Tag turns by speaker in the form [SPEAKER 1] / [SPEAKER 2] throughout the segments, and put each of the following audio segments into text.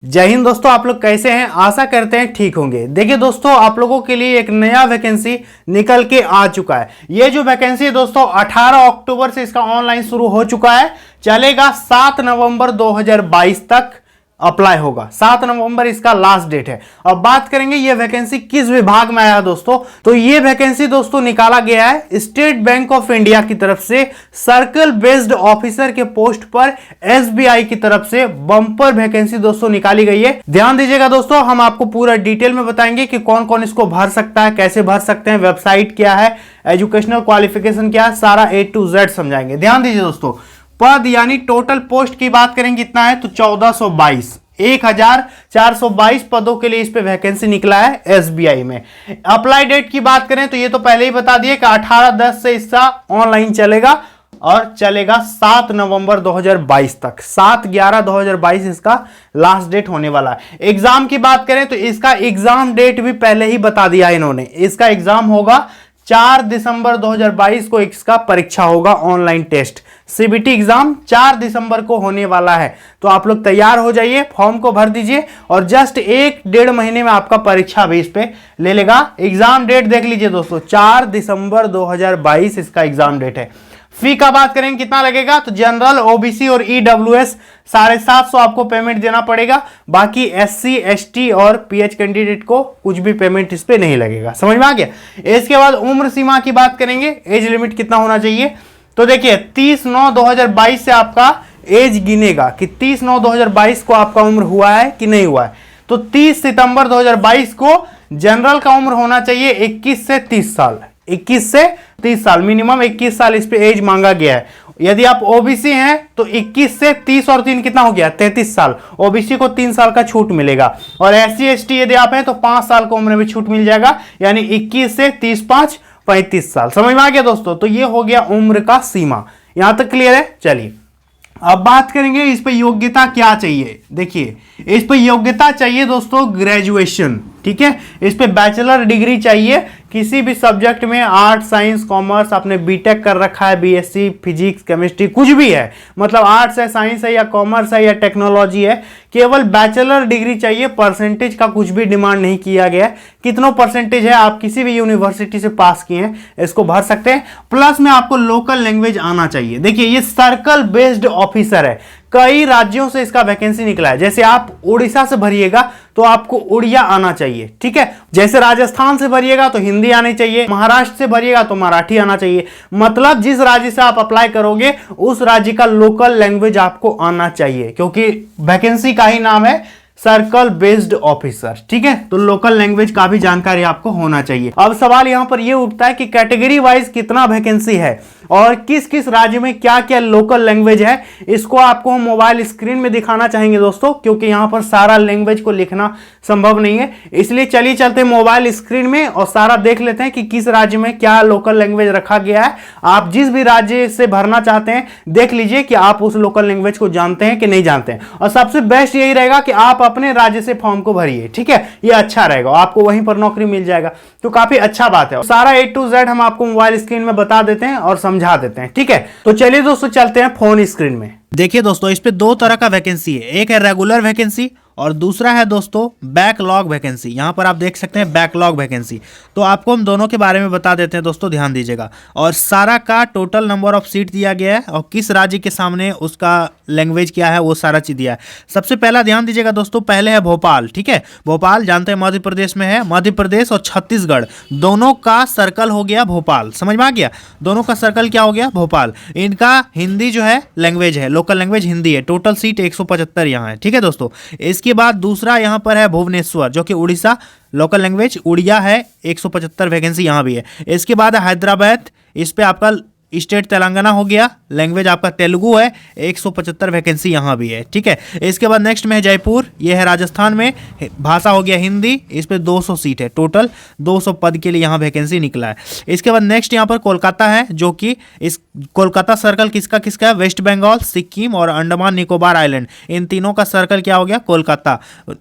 [SPEAKER 1] जय हिंद दोस्तों, आप लोग कैसे हैं? आशा करते हैं ठीक होंगे। देखिए दोस्तों, आप लोगों के लिए एक नया वैकेंसी निकल के आ चुका है। ये जो वैकेंसी है दोस्तों 18 अक्टूबर से इसका ऑनलाइन शुरू हो चुका है, चलेगा 7 नवंबर 2022 तक अप्लाई होगा। 7 नवंबर इसका लास्ट डेट है। अब बात करेंगे ये वैकेंसी किस विभाग में आया है दोस्तों, तो ये वैकेंसी दोस्तों निकाला गया है स्टेट बैंक ऑफ इंडिया की तरफ से सर्कल बेस्ड ऑफिसर के पोस्ट पर एसबीआई की तरफ से बम्पर वैकेंसी दोस्तों निकाली गई है। ध्यान दीजिएगा दोस्तों, हम आपको पूरा डिटेल में बताएंगे कि कौन कौन इसको भर सकता है, कैसे भर सकते हैं, वेबसाइट क्या है, एजुकेशनल क्वालिफिकेशन क्या है, सारा A to Z समझाएंगे। ध्यान दीजिए दोस्तों, पद यानी टोटल पोस्ट की बात करेंगे कितना है तो 1422 पदों के लिए इस पे वैकेंसी निकला है एसबीआई में। अप्लाई डेट की बात करें तो ये तो पहले ही बता दिए कि 18/10 से इसका ऑनलाइन चलेगा और चलेगा 7 नवंबर 2022 तक। 7/11/2022 इसका लास्ट डेट होने वाला है। एग्जाम की बात करें तो इसका एग्जाम डेट भी पहले ही बता दिया इन्होंने। इसका एग्जाम होगा 4 दिसंबर 2022 को इसका परीक्षा होगा, ऑनलाइन टेस्ट सीबीटी एग्जाम 4 दिसंबर को होने वाला है। तो आप लोग तैयार हो जाइए, फॉर्म को भर दीजिए और जस्ट 1-1.5 महीने में आपका परीक्षा भी इस पे ले लेगा। एग्जाम डेट देख लीजिए दोस्तों, 4 दिसंबर 2022 इसका एग्जाम डेट है। फी का बात करेंगे कितना लगेगा तो जनरल, ओबीसी और ईडब्ल्यूएस 750 आपको पेमेंट देना पड़ेगा। बाकी एससी, एसटी और पीएच कैंडिडेट को कुछ भी पेमेंट इस पे नहीं लगेगा। समझ में आ गया? इसके बाद उम्र सीमा की बात करेंगे, एज लिमिट कितना होना चाहिए तो देखिए 30/9/2022 से आपका एज गिनेगा कि 30/9/2022 को आपका उम्र हुआ है कि नहीं हुआ है। तो 30 सितंबर 2022 को जनरल का उम्र होना चाहिए 21 से 30 साल। 21 से 30 साल, मिनिमम 21 साल इस पे एज मांगा गया है। यदि आप ओबीसी हैं तो 21 से 30 और 3 कितना हो गया 33 साल। ओबीसी को 3 साल का छूट मिलेगा। और एससी एसटी यदि आप हैं तो 5 साल की उम्र में छूट मिल जाएगा, यानी 21 से 30, 5, 35 साल। समझ में आ गया दोस्तों? तो ये हो गया उम्र का सीमा। यहां तक क्लियर है? चलिए अब बात करेंगे इस पे योग्यता क्या चाहिए। देखिए इस पे योग्यता चाहिए दोस्तों ग्रेजुएशन, ठीक है। इस पे बैचलर डिग्री चाहिए किसी भी सब्जेक्ट में, आर्ट, साइंस, कॉमर्स, आपने बीटेक कर रखा है, बीएससी फिजिक्स, केमिस्ट्री, कुछ भी है, मतलब आर्ट्स है, साइंस है या कॉमर्स है या टेक्नोलॉजी है, केवल बैचलर डिग्री चाहिए। परसेंटेज का कुछ भी डिमांड नहीं किया गया है। कितना परसेंटेज है, आप किसी भी यूनिवर्सिटी से पास किए हैं इसको भर सकते हैं। प्लस में आपको लोकल लैंग्वेज आना चाहिए। देखिए ये सर्कल बेस्ड ऑफिसर है, कई राज्यों से इसका वैकेंसी निकला है। जैसे आप उड़ीसा से भरिएगा तो आपको उड़िया आना चाहिए, ठीक है। जैसे राजस्थान से भरिएगा तो हिंदी आनी चाहिए, महाराष्ट्र से भरिएगा तो मराठी आना चाहिए। मतलब जिस राज्य से आप अप्लाई करोगे उस राज्य का लोकल लैंग्वेज आपको आना चाहिए, क्योंकि वैकेंसी का ही नाम है सर्कल बेस्ड ऑफिसर, ठीक है। तो लोकल लैंग्वेज का भी जानकारी आपको होना चाहिए। अब सवाल यहां पर यह उठता है कि कैटेगरी वाइज कितना वैकेंसी है और किस किस राज्य में क्या क्या लोकल लैंग्वेज है। इसको आपको हम मोबाइल स्क्रीन में दिखाना चाहेंगे दोस्तों, क्योंकि यहां पर सारा लैंग्वेज को लिखना संभव नहीं है। इसलिए चलिए चलते हैं मोबाइल स्क्रीन में और सारा देख लेते हैं कि किस राज्य में क्या लोकल लैंग्वेज रखा गया है। आप जिस भी राज्य से भरना चाहते हैं देख लीजिए कि आप उस लोकल लैंग्वेज को जानते हैं कि नहीं जानते हैं। और सबसे बेस्ट यही रहेगा कि आप अपने राज्य से फॉर्म को भरिए, ठीक है। ये अच्छा रहेगा, आपको वहीं पर नौकरी मिल जाएगा, तो काफी अच्छा बात है। सारा A to Z हम आपको मोबाइल स्क्रीन में बता देते हैं और समझा देते हैं, ठीक है। तो चलिए दोस्तों चलते हैं फोन स्क्रीन में। देखिए दोस्तों, इस पे 2 तरह का वैकेंसी है, एक है रेगुलर वैकेंसी और दूसरा है दोस्तों बैकलॉग वैकेंसी। यहां पर आप देख सकते हैं बैकलॉग वैकेंसी। तो आपको हम दोनों के बारे में बता देते हैं दोस्तों, ध्यान दीजिएगा। और सारा का टोटल नंबर ऑफ सीट दिया गया है और किस राज्य के सामने उसका लैंग्वेज क्या है वो सारा चीज दिया है। सबसे पहला ध्यान दीजिएगा दोस्तों, पहले है भोपाल, ठीक है। भोपाल जानते हैं मध्य प्रदेश में है। मध्य प्रदेश और छत्तीसगढ़ दोनों का सर्कल हो गया भोपाल। समझ में आ गया? दोनों का सर्कल क्या हो गया भोपाल। इनका हिंदी जो है लैंग्वेज है, लोकल लैंग्वेज हिंदी है। टोटल सीट 175 यहाँ है, ठीक है दोस्तों। इसके बाद दूसरा यहां पर है भुवनेश्वर, जो कि उड़ीसा, लोकल लैंग्वेज उड़िया है, 175 वैकेंसी यहां भी है। इसके बाद हैदराबाद, इस पे आपका स्टेट तेलंगाना हो गया, लैंग्वेज आपका तेलुगु है, 175 वैकेंसी यहाँ भी है, ठीक है। इसके बाद नेक्स्ट में है जयपुर, ये है राजस्थान में, भाषा हो गया हिंदी, इस पे 200 सीट है, टोटल 200 पद के लिए यहाँ वैकेंसी निकला है। इसके बाद नेक्स्ट यहाँ पर कोलकाता है, जो कि इस कोलकाता सर्कल किसका किसका है, वेस्ट बंगाल, सिक्किम और अंडमान निकोबार आइलैंड, इन तीनों का सर्कल क्या हो गया कोलकाता।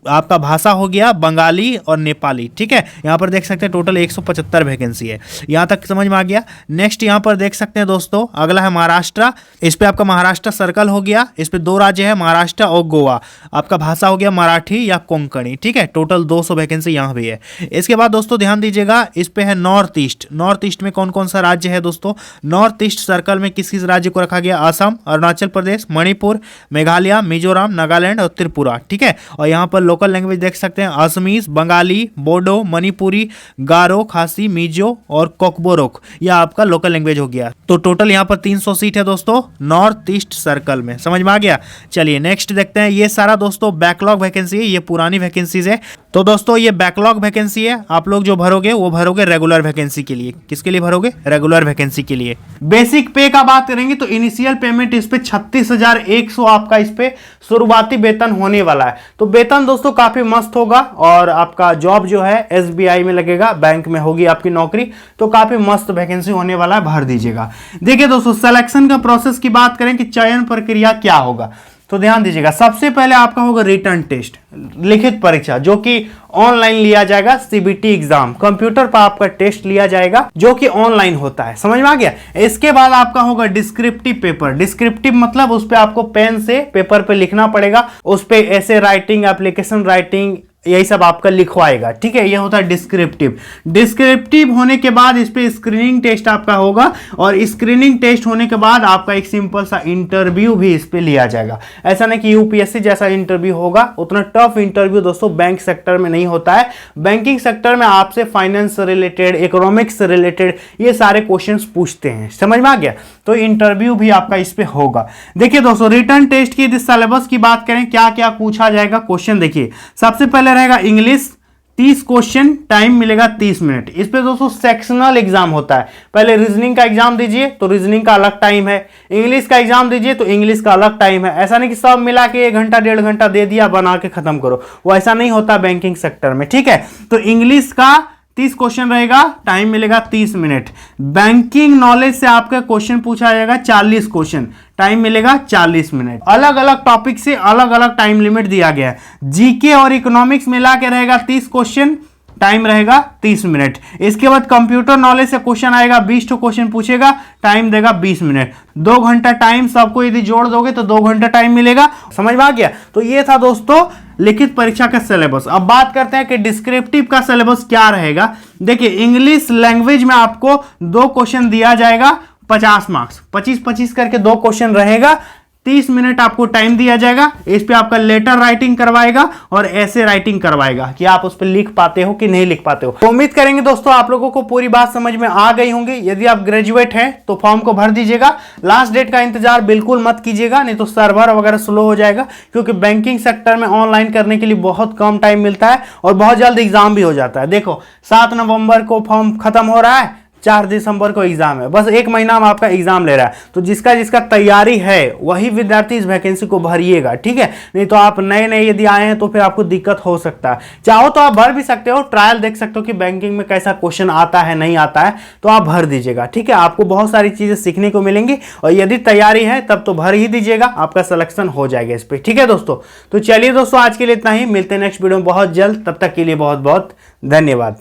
[SPEAKER 1] आपका भाषा हो गया बंगाली और नेपाली, ठीक है। यहाँ पर देख सकते हैं टोटल 175 वैकेंसी है। यहाँ तक समझ में आ गया। नेक्स्ट यहाँ पर देख सकते देखते हैं दोस्तों, अगला है महाराष्ट्र। इस पे आपका महाराष्ट्र सर्कल हो गया। इस पे 2 राज्य है, महाराष्ट्र और गोवा। आपका भाषा हो गया मराठी या कोंकणी। ठीक है, टोटल 200 वैकेंसी यहाँ भी है। इसके बाद दोस्तों ध्यान दीजिएगा, इस पे है नॉर्थ ईस्ट। नॉर्थ ईस्ट में कौन कौन सा राज्य है दोस्तों? नॉर्थ ईस्ट सर्कल में किस किस राज्य को रखा गया? असम, अरुणाचल प्रदेश, मणिपुर, मेघालय, मिजोरम, नागालैंड और त्रिपुरा। ठीक है, और यहाँ पर लोकल लैंग्वेज देख सकते हैं, असमीज, बंगाली, बोडो, मणिपुरी, गारो, खासी, मिजो और कोकबोरोक। यह आपका लोकल लैंग्वेज हो गया। तो टोटल यहाँ पर 300 सीट है दोस्तों नॉर्थ ईस्ट सर्कल में। समझ में आ गया? चलिए नेक्स्ट देखते हैं। ये सारा दोस्तों बैकलॉग वैकेंसी है, ये पुरानी वैकेंसीज है। तो दोस्तों ये बैकलॉग वैकेंसी है, आप लोग जो भरोगे वो भरोगे रेगुलर वैकेंसी के लिए। किसके लिए भरोगे? रेगुलर वैकेंसी के लिए। बेसिक पे का बात करेंगे तो इनिशियल पेमेंट इस पे 36,100 आपका इस पे शुरुआती वेतन होने वाला है। तो वेतन दोस्तों काफी मस्त होगा और आपका जॉब जो है एसबीआई में लगेगा, बैंक में होगी आपकी नौकरी। तो काफी मस्त वैकेंसी होने वाला है, भर दीजिएगा। देखिए दोस्तों सिलेक्शन का प्रोसेस की बात करें कि चयन प्रक्रिया क्या होगा, तो ध्यान दीजिएगा। सबसे पहले आपका होगा रिटन टेस्ट, लिखित परीक्षा, जो कि ऑनलाइन लिया जाएगा। सीबीटी एग्जाम, कंप्यूटर पर आपका टेस्ट लिया जाएगा जो कि ऑनलाइन होता है। समझ में आ गया? इसके बाद आपका होगा डिस्क्रिप्टिव पेपर। डिस्क्रिप्टिव मतलब उस पे आपको पेन से पेपर पे लिखना पड़ेगा, उस पे ऐसे राइटिंग, एप्लीकेशन राइटिंग, यही सब आपका लिखवाएगा। ठीक है, ये होता है डिस्क्रिप्टिव। डिस्क्रिप्टिव होने के बाद इस पे स्क्रीनिंग टेस्ट आपका होगा और स्क्रीनिंग टेस्ट होने के बाद आपका एक सिंपल सा इंटरव्यू भी इस पे लिया जाएगा। ऐसा नहीं कि यूपीएससी जैसा इंटरव्यू होगा, उतना टफ इंटरव्यू दोस्तों बैंक सेक्टर में नहीं होता है। बैंकिंग सेक्टर में आपसे फाइनेंस से रिलेटेड, इकोनॉमिक्स से रिलेटेड ये सारे क्वेश्चंस पूछते हैं। समझ में आ गया? तो इंटरव्यू भी आपका इस पे होगा। देखिए दोस्तों रिटन टेस्ट की यदि सिलेबस की बात करें, क्या क्या पूछा जाएगा क्वेश्चन, देखिए सबसे पहले रहेगा इंग्लिश 30 क्वेश्चन, टाइम मिलेगा 30 मिनट। इस पे दोस्तों सेक्शनल एग्जाम होता है। पहले रीजनिंग का एग्जाम दीजिए तो रीजनिंग का अलग टाइम है, इंग्लिश का एग्जाम दीजिए तो इंग्लिश का अलग टाइम है। ऐसा नहीं कि सब मिला के 1 घंटा 1.5 घंटा दे दिया बना के खत्म करो, वो ऐसा नहीं होता बैंकिंग सेक्टर में। ठीक है, तो इंग्लिश का 30 क्वेश्चन रहेगा, टाइम मिलेगा 30 मिनट। बैंकिंग नॉलेज से आपका क्वेश्चन पूछा जाएगा 40 क्वेश्चन, टाइम मिलेगा 40 मिनट। अलग अलग टॉपिक से अलग अलग टाइम लिमिट दिया गया है। जीके और इकोनॉमिक्स मिला के रहेगा 30 क्वेश्चन, टाइम रहेगा 30 मिनट। इसके बाद कंप्यूटर नॉलेज से क्वेश्चन आएगा, 20 क्वेश्चन पूछेगा, टाइम देगा 20 मिनट। 2 घंटा टाइम, सबको यदि जोड़ दोगे तो 2 घंटा टाइम मिलेगा। समझ में आ गया? तो ये था दोस्तों लिखित परीक्षा का सिलेबस। अब बात करते हैं कि डिस्क्रिप्टिव का सिलेबस क्या रहेगा। देखिए इंग्लिश लैंग्वेज में आपको 2 क्वेश्चन दिया जाएगा, 50 मार्क्स, 25-25 करके 2 क्वेश्चन रहेगा। 30 मिनट आपको टाइम दिया जाएगा। इस पे आपका लेटर राइटिंग करवाएगा और ऐसे राइटिंग करवाएगा कि आप उस पर लिख पाते हो कि नहीं लिख पाते हो। तो उम्मीद करेंगे दोस्तों आप लोगों को पूरी बात समझ में आ गई होंगी। यदि आप ग्रेजुएट हैं तो फॉर्म को भर दीजिएगा। लास्ट डेट का इंतजार बिल्कुल मत कीजिएगा, नहीं तो सर्वर वगैरह स्लो हो जाएगा, क्योंकि बैंकिंग सेक्टर में ऑनलाइन करने के लिए बहुत कम टाइम मिलता है और बहुत जल्द एग्जाम भी हो जाता है। देखो 7 नवंबर को फॉर्म खत्म हो रहा है, 4 दिसंबर को एग्जाम है, बस 1 महीना में आपका एग्जाम ले रहा है। तो जिसका जिसका तैयारी है वही विद्यार्थी इस वैकेंसी को भरिएगा। ठीक है, नहीं तो आप नए नए यदि आए हैं तो फिर आपको दिक्कत हो सकता है। चाहो तो आप भर भी सकते हो, ट्रायल देख सकते हो कि बैंकिंग में कैसा क्वेश्चन आता है नहीं आता है, तो आप भर दीजिएगा। ठीक है, आपको बहुत सारी चीजें सीखने को मिलेंगी और यदि तैयारी है तब तो भर ही दीजिएगा, आपका सिलेक्शन हो जाएगा इस पर। ठीक है दोस्तों, तो चलिए दोस्तों आज के लिए इतना ही, मिलते हैं नेक्स्ट वीडियो में बहुत जल्द। तब तक के लिए बहुत बहुत धन्यवाद।